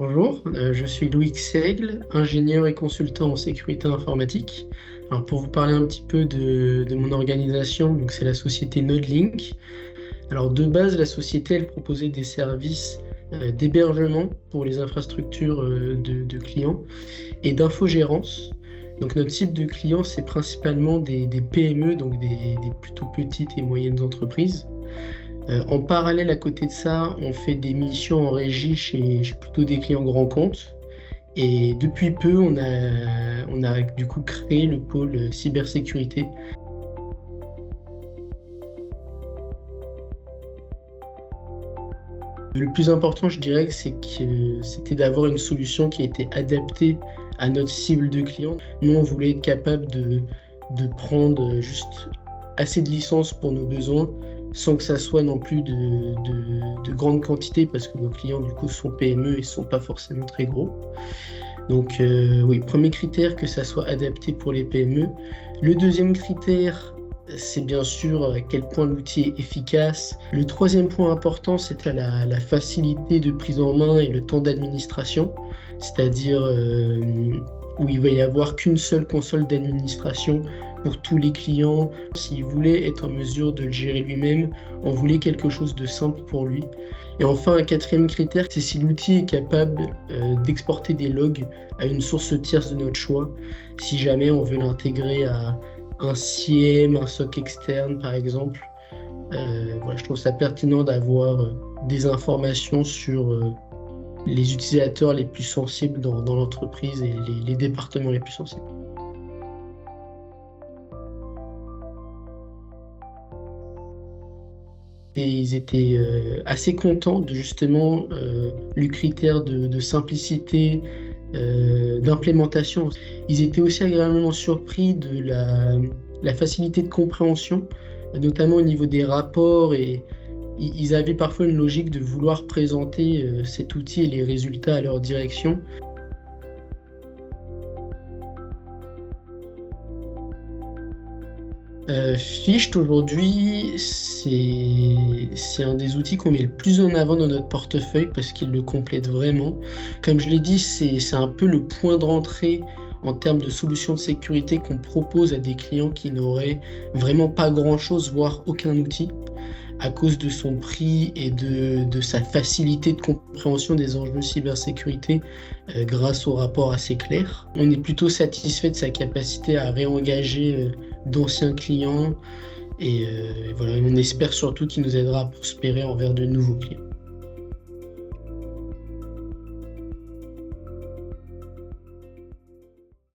Bonjour, je suis Loïc Seigle, ingénieur et consultant en sécurité informatique. Alors pour vous parler un petit peu de mon organisation, donc c'est la société Nodlink. Alors de base, la société elle proposait des services d'hébergement pour les infrastructures de clients et d'infogérance. Donc notre cible de clients, c'est principalement des PME, donc des plutôt petites et moyennes entreprises. En parallèle, à côté de ça, on fait des missions en régie chez plutôt des clients grands comptes. Et depuis peu, on a du coup créé le pôle cybersécurité. Le plus important, je dirais, c'était d'avoir une solution qui était adaptée à notre cible de clients. Nous, on voulait être capable de prendre juste assez de licences pour nos besoins, sans que ça soit non plus de grandes quantités, parce que nos clients, du coup, sont PME et ne sont pas forcément très gros. Donc, oui, premier critère, que ça soit adapté pour les PME. Le deuxième critère, c'est bien sûr à quel point l'outil est efficace. Le troisième point important, c'était la facilité de prise en main et le temps d'administration, c'est-à-dire où il va y avoir qu'une seule console d'administration pour tous les clients. S'il voulait être en mesure de le gérer lui-même, on voulait quelque chose de simple pour lui. Et enfin, un quatrième critère, c'est si l'outil est capable d'exporter des logs à une source tierce de notre choix, si jamais on veut l'intégrer à un SIEM, un SOC externe par exemple. Voilà, je trouve ça pertinent d'avoir des informations sur les utilisateurs les plus sensibles dans l'entreprise et les départements les plus sensibles. Et ils étaient assez contents de justement le critère de simplicité, d'implémentation. Ils étaient aussi agréablement surpris de la facilité de compréhension, notamment au niveau des rapports, et ils avaient parfois une logique de vouloir présenter cet outil et les résultats à leur direction. Ficht aujourd'hui, c'est un des outils qu'on met le plus en avant dans notre portefeuille parce qu'il le complète vraiment. Comme je l'ai dit, c'est un peu le point de rentrée en termes de solutions de sécurité qu'on propose à des clients qui n'auraient vraiment pas grand-chose, voire aucun outil, à cause de son prix et de sa facilité de compréhension des enjeux cybersécurité grâce au rapport assez clair. On est plutôt satisfait de sa capacité à réengager d'anciens clients et voilà, on espère surtout qu'il nous aidera à prospérer envers de nouveaux clients.